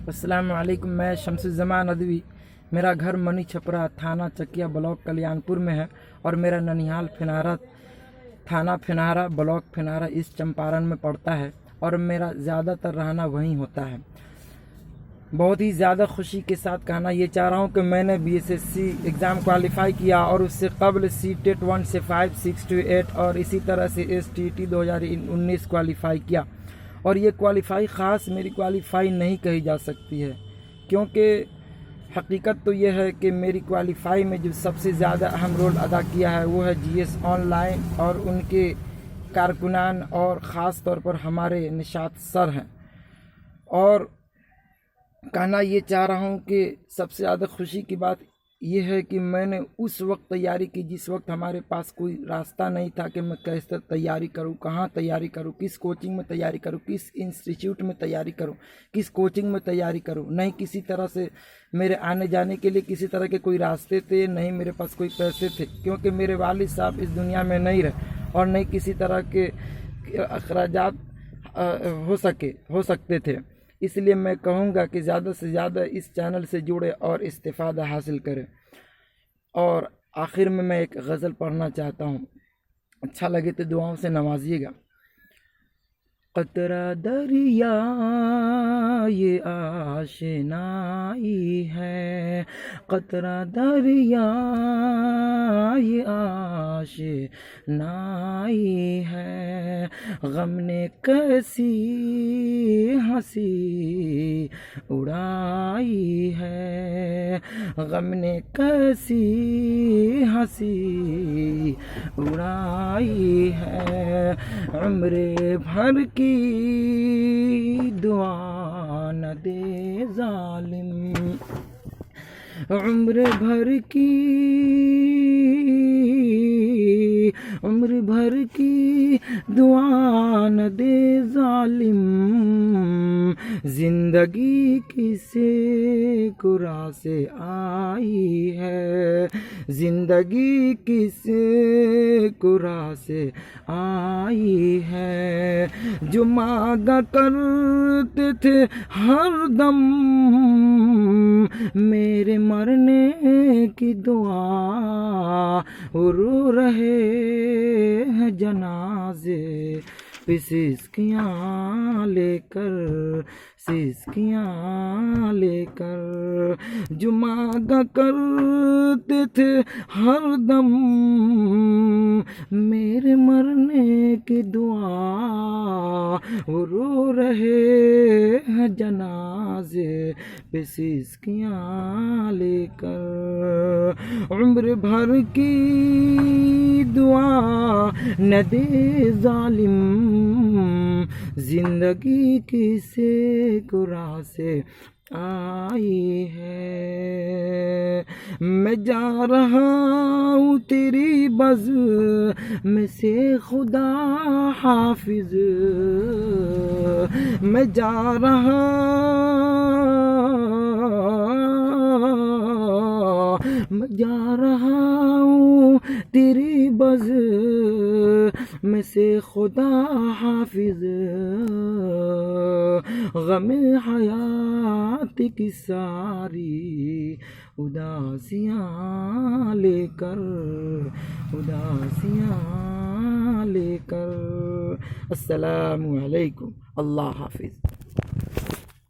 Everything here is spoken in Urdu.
السلام علیکم، میں شمس الزمان ندوی۔ میرا گھر منی چھپرا تھانہ چکیا بلاک کلیان پور میں ہے اور میرا ننیال پھنارا تھانہ پھنارا بلاک پھنارا ایسٹ چمپارن میں پڑتا ہے اور میرا زیادہ تر رہنا وہیں ہوتا ہے۔ بہت ہی زیادہ خوشی کے ساتھ کہنا یہ چاہ رہا ہوں کہ میں نے BSSC ایگزام کوالیفائی کیا اور اس سے قبل CTET 1 سے 5 6 to 8 اور اسی طرح سے STT 2019 کوالیفائی کیا، اور یہ کوالیفائی خاص میری کوالیفائی نہیں کہی جا سکتی ہے، کیونکہ حقیقت تو یہ ہے کہ میری کوالیفائی میں جو سب سے زیادہ اہم رول ادا کیا ہے وہ ہے GS آن لائن اور ان کے کارکنان، اور خاص طور پر ہمارے نشاط سر ہیں۔ اور کہنا یہ چاہ رہا ہوں کہ سب سے زیادہ خوشی کی بات یہ ہے کہ میں نے اس وقت تیاری کی جس وقت ہمارے پاس کوئی راستہ نہیں تھا کہ میں کیسے تیاری کروں، کہاں تیاری کروں، کس کوچنگ میں تیاری کروں، کس انسٹیٹیوٹ میں تیاری کروں، کس کوچنگ میں تیاری کروں۔ نہیں کسی طرح سے میرے آنے جانے کے لیے کسی طرح کے کوئی راستے تھے، نہیں میرے پاس کوئی پیسے تھے، کیونکہ میرے والد صاحب اس دنیا میں نہیں رہے، اور نہیں کسی طرح کے اخراجات ہو سکتے تھے۔ اس لیے میں کہوں گا کہ زیادہ سے زیادہ اس چینل سے جڑے اور استفادہ حاصل کریں۔ اور آخر میں ایک غزل پڑھنا چاہتا ہوں، اچھا لگے تو دعاؤں سے نوازیے گا۔ قطرہ دریا یہ آشنائی ہے، قطرہ دریا یہ آشنائی ہے، غم نے کیسی ہنسی اڑائی ہے، غم نے کیسی ہنسی اڑائی ہے، عمر بھر کی دعا نہ دے ظالم، عمر بھر کی دعا نہ دے ظالم، زندگی کسے کرا سے آئی ہے، زندگی کسے کرا سے آئی ہے، جو مانگا کرتے تھے ہر دم میرے مرنے کی دعا، رو رہے ہیں جنازے پہ سسکیاں لے کر، سسکیاں لے کر، جو مانگا کرتے تھے ہر دم میرے مرنے کی دعا، رو رہے ہیں جنازے پہ سسکیاں لے کر، عمر بھر کی دعا نہ دے ظالم، زندگی کسے کرا سے آئی ہے، میں جا رہا ہوں تیری بز میں سے خدا حافظ، میں جا رہا ہوں تیری بز میں سے خدا حافظ، غم حیات کی ساری اداسیاں لے کر، اداسیاں لے کر۔ السلام علیکم، اللہ حافظ۔